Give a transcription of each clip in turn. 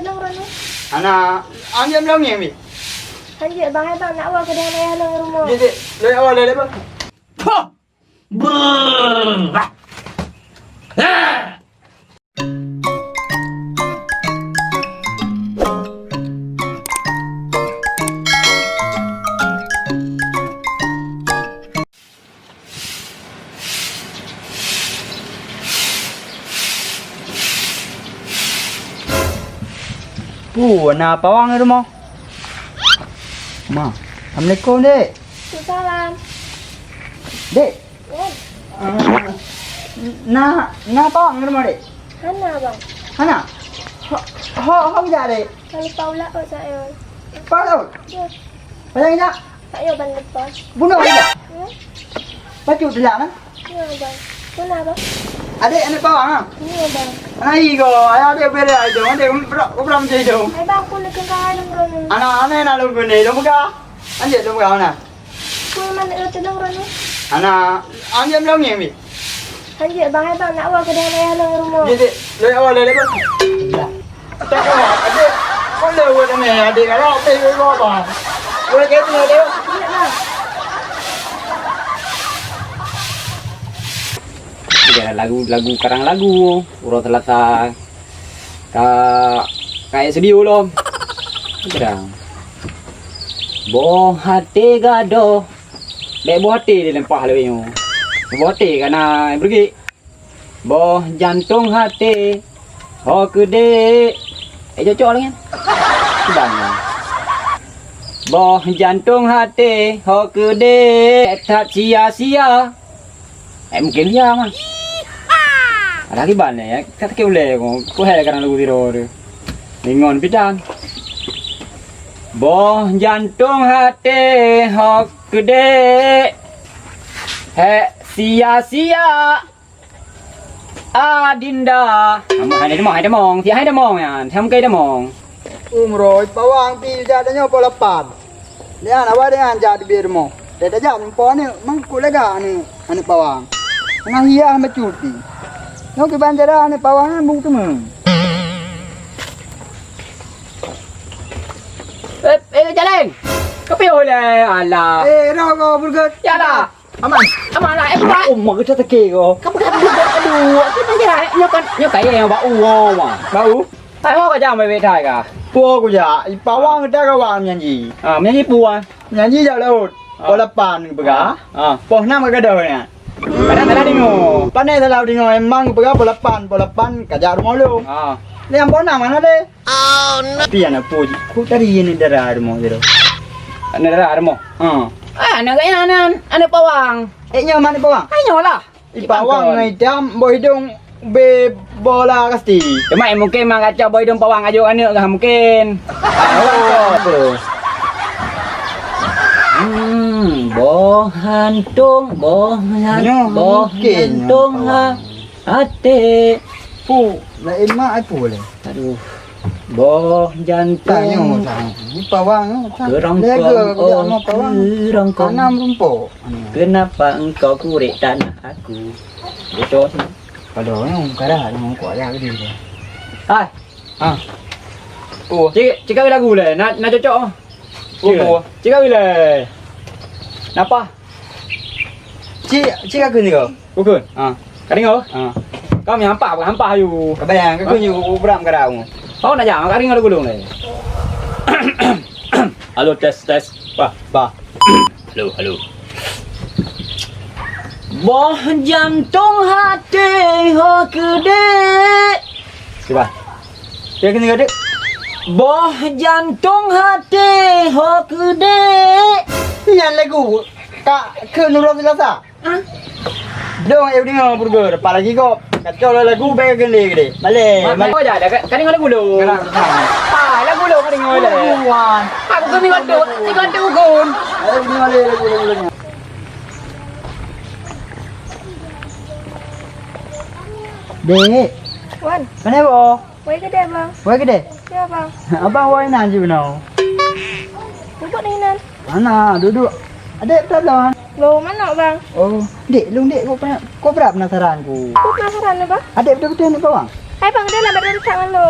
lang Rono. Anak, ambil belum ni. Anjir bang hai bang nak awak kedai ayah lang rumah. Jadi, dari awal dari apa? Puh! Brrrr! Nak pawang ni rumah. Ma, Assalamualaikum dek. Salam. Dek, Ya. nak pawang ni rumah dek. Hana bang. Hana? Ha bijak dek. Kalau paula kau saya. Pawang. Ya. Pasal bijak. Saya bang lepas. Bunuh bijak. Ya. Pacu telak kan? Ya bang. Kenapa? Adik anak pawang ah. Ya bang. Anak iko, ayah dia beri aja. Adik kau berapa macam itu? Hai bang aku nak kedai lang Rono. Anak nak lu gune, lu buka. Anjir lu buka mana? Kau mana ada lang Rono? Anak, ambil belum ni. Anjir bang hai bang nak awak kedai ayah lang rumah. Jadi, dari awal dari apa? Tak kau, adik. Kau lewat ni, adik kalau pergi kau apa? Boleh kata ni adik? Ya bang. Dia lagu karang lagu urut telata kayak studio loh. Sedang boh hati gado dek boh hati dilempah lebihnya boh hati karena pergi boh jantung hati oh gede cocok lah kan sedang boh jantung hati oh gede tak sia-sia mungkin dia mah ada lagi banyak ya kata kau boleh kau hal karena lagu tidur lingon bidang boh jantung hati hok gede sia-sia adinda kamu hai demong tiada demong ya kamu kayak demong Umroh pawang pi jadanya pola pan. Dia awak dia anjat biar mo. Dia dah jam ni mang kulega ni ane pawang. Nang hiya macuti. Nang ke bandara ane pawang bung temu. jalan kapi oleh ala Rokok burger. ya lah Aman. aman lah buat Mak kita teki ko. kamu kan aduh kita jalan nyokai yang bau mah Bau. hai ho ka jam mai thai ka Pua ko ja. Pawang dah kawang nyanyi. menyanyi puan Nyanyi jauh laut. Pola pan bega. Poh nama kada ni. kadang-kadang dengar Panai salah dengar emang bega pola pan kajar rumah lu. Ni yang pon nama mana deh? Oh no. Pian apa puji. Ku tadi ini darah rumah dia. ana ada mo ana kaya ana pawang Nyawa mana pawang? ayo lah Pawang ngai jam boy dong be bola kasti. cuma mungkin mang kacau boy dong pawang ajo ana kah mungkin boh hantung hati Pu, na emak ai pu le. aduh boh Tanya jantung sang. Ni pawang. Kerongkong kerongkong Tanam rumput. kenapa engkau kurik tanah aku betul Kalau ni kada ada mau kuat ya ke dia. hai cik lagu le nak cocok cik le napa Cik aku ni kau. bukan kadang kau mi hampa ayu Kebayang aku ni beram kada aku. kau nak jangan kadang lagu dong le halo tes Ba. halo boh jantung hati ho gede Coba. Dia kena gede. boh jantung hati ho gede Yang lagu kak ke nurul selasa. Dong eu dengar burger. Apalagi kau kacau lagu baik gede. Malay. Kau aja ada kadang lagu dong lagu dong kadang le Wan. aku kan ni ugun Ini malay lagu. Dek, Wan. mana bo? Wai kedai bang. Wai gede. Ya bang. Abang wai nan je benar. Duduk ni nan. Mana duduk. Adik pelan. Lo mana bang? Oh, dek, dek kau berapa penasaran ku? Aku penasaran ni bang. Adik betul-betul nak bawang? Hai bang dia nak berada tangan lo.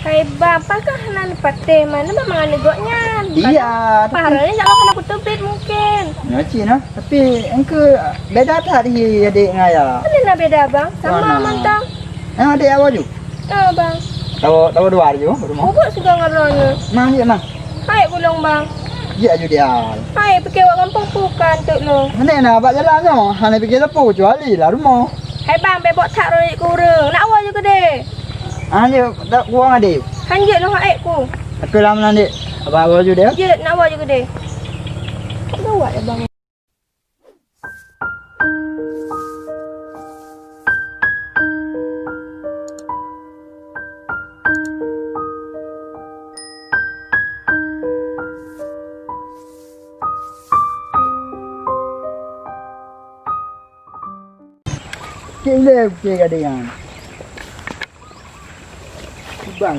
Hai bang, pakah nan pateh mana memang negoknya. Iya, Parahnya jangan kena kutubit mungkin. ya Cina. Tapi engkau beda tadi adik ngaya. Mana nak beda bang? Sama Mana? mantang. Adik awak juga. Oh bang. Tahu dua hari juga rumah. Bubuk suka ngaronya. Mang dia mang. Hai gulung bang. Dia juga dia. Hai pergi awak kampung pukan tu lo. Mana nak buat jalan kan? Hanya pergi lepas jual lah rumah. Hai bang, bebok tak rolik kurang. Nak awak juga deh. Hanya tak kurang adik. Hanjit lo haik ku. Aku lama nanti. Abang awak juga dia. Hanjit nak awak juga deh. Tak gawat ya bang. Kira kira ada yang. Bang,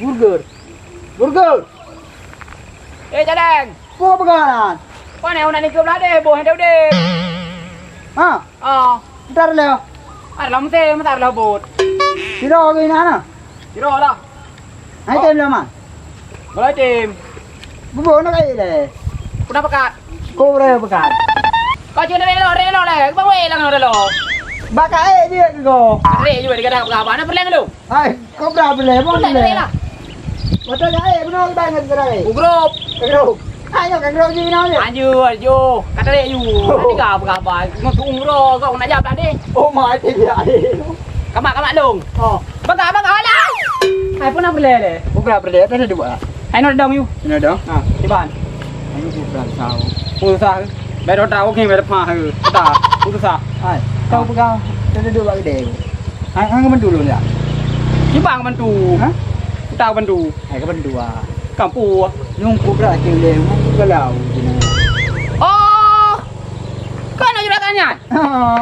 burger. Jadang. Apa pegangan? Kau ni nak nikah belah deh, boh dah deh. Ah, ntar leh. Ada mesti lah bot. Kira lagi mana? Kira lah. Hai tem lama. Boleh tim. Bubu nak kaya leh. Pernah pekat. Kau berapa pegan? Kau cuma relo leh. Kau boleh lang relo. Bakal dia ke kau? Relo juga dekat apa apa. Nak perleng lu. Hai, kau berapa leh? Mau Boleh leh? lah. Betul kaya, benar banget gerai. Ugrup. Kau. Ayo kau jadi mana? Anju. Kata dia you. Nanti kau apa? Ngok ungro kau nak jawab tadi. Oh my dia. Kamak long. Oh, Bakal lah. Hai pun nak perleng leh. kau berapa leh? Tadi dua. Hai nak dong you. Ini dah. Ha, di ban. Ini kau berapa tahu? Pusah. Baru tahu ke baru pah ke. Tak. Pusah. Hai, kau pegang. Tadi dua gede. Hai, kau bantu dulu ya? Di bang bantu. Hah? Tak bantu. Hai, kau bantu ah. Kampu. Nhung kau berapa kilo? Kau lau. Oh. Kau nak juragannya? Ah.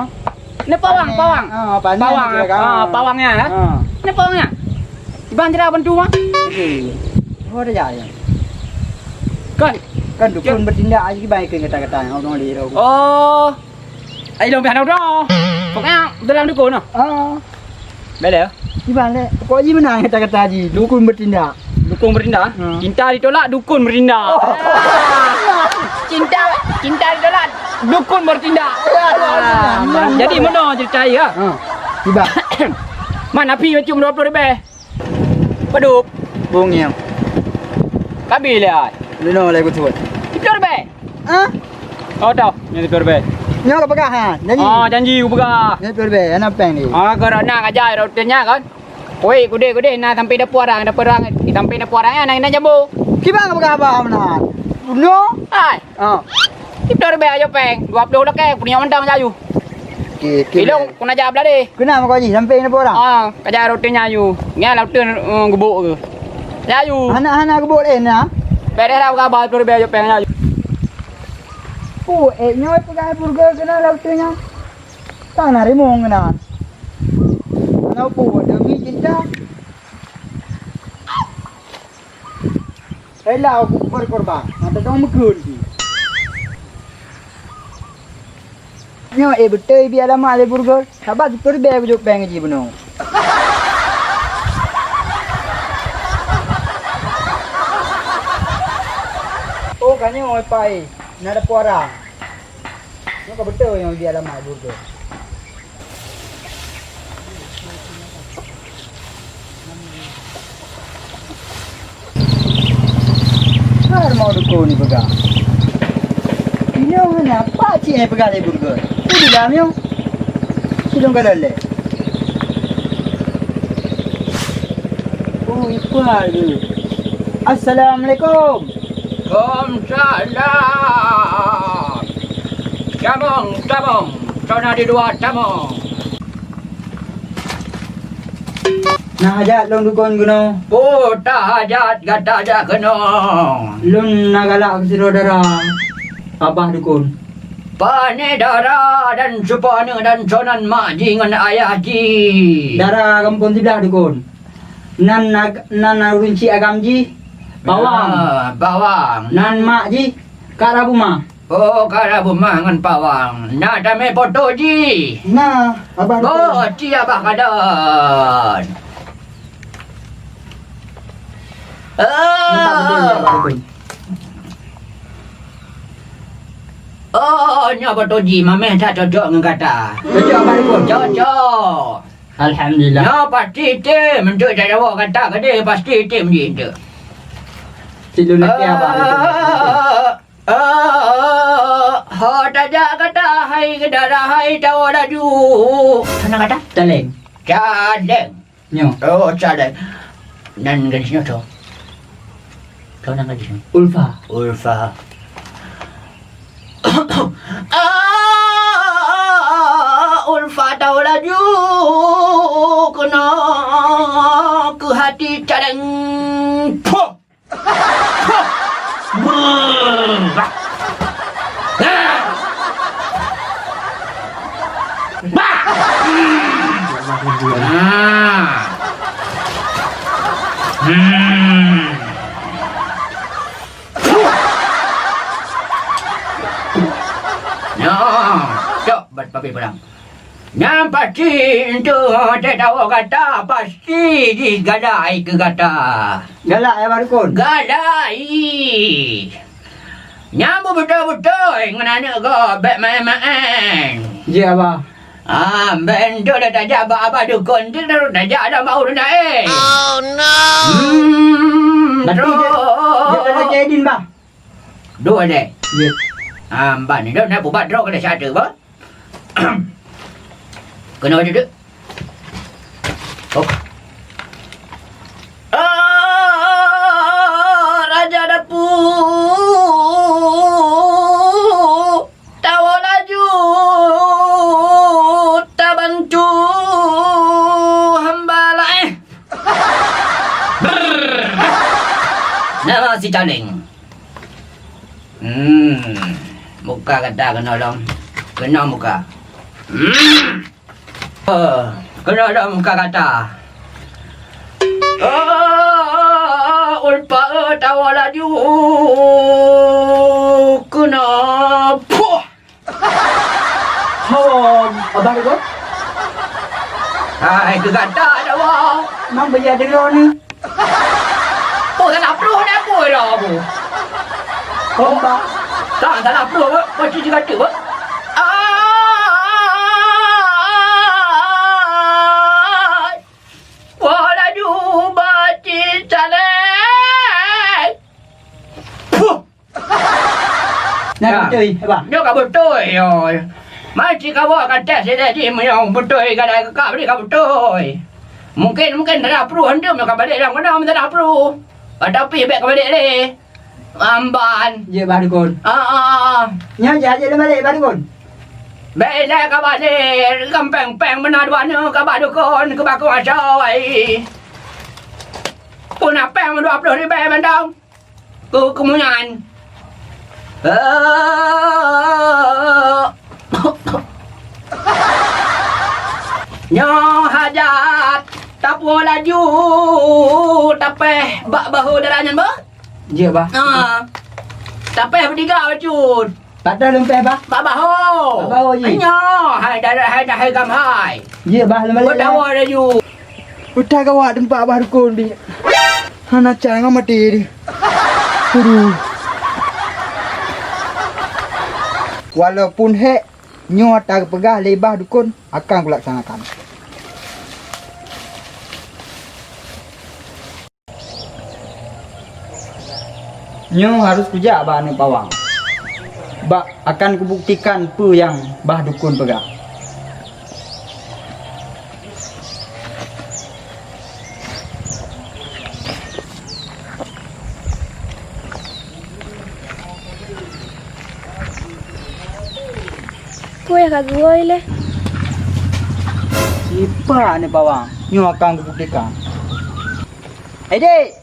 Ni pawang. Ah, panjang. Pawangnya. Ah. Ni pawangnya. Di bang jera bantu mah. Okey. Kau ada jaya. Kan. Kan dukun bertindak aja baik ke kata-kata orang dia. Oh. Ai long biar dah. Pokoknya dalam dukun noh. Ah. Bela. Di mana? Kau ji menang kata-kata ji. Dukun bertindak. Dukun bertindak. Cinta ditolak, dukun bertindak. Cinta ditolak, dukun bertindak. Jadi mana cerita ya? Ah. Tiba. Mana pi macam 20 lebih. Padup. Bongnya. Kabil ya. Lino lagi tu. 20 lebih. Ah. Oh tahu, ni 20 lebih. Nyo ka pegahan. Janji. Janji aku pegang. Ni perbe, anak peng ni. Kerana ajar rutenya kan. Oi, kude na sampai dapur orang, sampai dapur orang na jambu. Kiba ka pegah mana? No. Ai, Ah. kita lebih aja peng. 20 dah ke, punya mandang jaju. Okey, Ilong kuna jawab dah deh. Kenapa kau ji sampai dapur orang? Ajar rutenya ju. Ngai laut gebuk ke. Jaju. Anak-anak gebuk na. Beres dah kabar 20 lebih aja peng jaju. Nyo pegang burger kena lautnya. Tak nak remong kena. Kalau demi cinta. Rela aku berkorban. Nanti kau mekun. Nyo betul biar lama le burger. Sabar perbe aku jok peng ji beno. Oh kan nyo pai. Nak ada puara. Nyo ka betul yang biar lama burger. Har mau dukun ni pegang. Ini orang apa cik yang pegang le burger? Tu di dalam yo. Sidong kada le. Oh, itu ada. Assalamualaikum. Salam. Camong. Kau di dua camong. Nah ajak long dukun guno. Puta hajat gata aja kena. Lun nagalak saudara. Abah dukun. Panedara dan supane dan sonan maji dengan ayah ji. Darah kampung sebelah dukun. Nan runci agam ji. Bawang. Bawang. Nan mak ji. Karabuma. Oh, karabu mangan pawang. Nak dame foto ji. Nah, abah dukun. Oh, ci abah kadan. Nampak betul ya Pak Dukun. Oh, nya betul ji, mameh tak cocok dengan kata. Cocok Pak Dukun. Cocok. Alhamdulillah. Nya pasti tim, untuk saya jawab kata ke dia pasti tim je itu. Silu lagi apa? Ha tajak kata hai ke darah hai tahu laju. Sana kata? Taleng. Cadeng. Nyo. Oh, cadeng. Nan gadisnya tu. Tahu nan gadisnya? Ulfa. Ulfa. Ulfa tahu laju kena ke hati cadeng. Puh. Puh. Brrr. Cok, buat papi perang. Yang pasti itu saya tahu kata pasti digadai ke kata. Galak ya Pak Dukun. Gadai. Nyambu betul-betul dengan anak kau baik main-main. Ya Abah. Bentuk dah tajak apa dukun dia dah tajak dah mau dah Oh no! Berarti dia lagi Edin Bah. Dua deh. Ya. Ban ni dah nak buat drop kada satu bah. Kena ada dek. Oh. Raja dapur. Tahu laju. Tak bantu hamba lah Nama si Caling. Muka kata kena dong. Kena muka. Kena dong muka kata. Ulpa tawa laju. Kena puh. Abah Dukun. Hai ke kata dah wah. Mang bayar dulu ni. Oh tak nak perlu dah apa dah aku. Oh Bah. Tak nak perlu apa. Macam dia kata apa. Wah laju baci calek. Puh. Nak betul Abah. Dia tak betul yo. Macam kau kata saya tadi yang betul kadang kakak balik kau betul. Mungkin tak nak perlu hendak nak balik dalam kena tak nak perlu. Tapi baik kau balik ni. Amban. Ya Bah Dukun. Nya jaje dah balik Bah Dukun. Baiklah kau balik. Kampeng-peng benar duanya kau dukun ke bakul asai. Pun apa yang 20 ribu bandang. Ku kemunyan. Nyo hajat tapu laju tapeh bak bahu daranyan ba? Ya Bah. Tapeh bertiga bacut. Patah lempeh Bah. Bak bahu. Bak bahu, ji. Nyo hai dah gam hai. Ya Bah lempeh. Kau tahu laju. Udah kawat tempat Abah Dukun di. Hana jangan mati di. Aduh. Walaupun hek nyo tak pegah lebah dukun akan kulaksanakan. Nyo harus kerja Abah ni pawang. Bak akan kubuktikan apa yang Bah Dukun pegah. Kuya kagawai le. Siapa ni pawang? Nyo akan kubuktikan. Dek.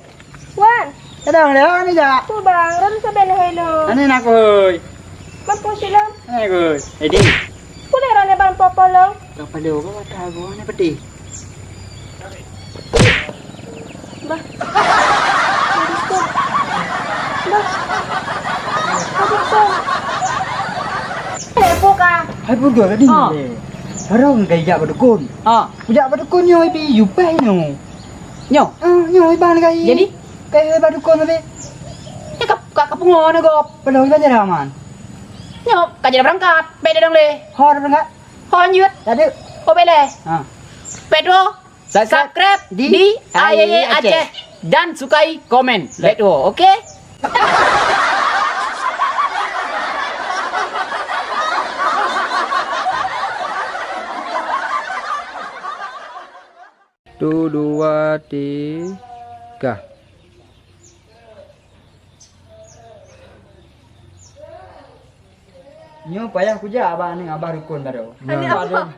Wan, Kadang dah ni dah. tu bang, ram sa hello. Ani nak oi. Mampu silang. Ani oi. Dek. Pula rane bang popolong. Kapal dia apa kata gua ni peti. Bah. Adikku. Bah. Adikku. Buka. Hai burger tadi. Barang gaya berdukun. Puja berdukun nyo ibi yupai no. Nyo. Nyo iban gai. Jadi Kayak baru kau nabi. Cakap kakak pengon gop. Belum baca raman. Nyok, kajian berangkat. Beda dong le. Hor enggak? Honyut. Tadi. Oh bele. Ah. Pedro. Subscribe Subscribe di AYY Aceh. Dan sukai komen. Pedro, oke? Satu, dua, tiga. Nyo payah kuja abang ni abang rukun baru. Ini apa?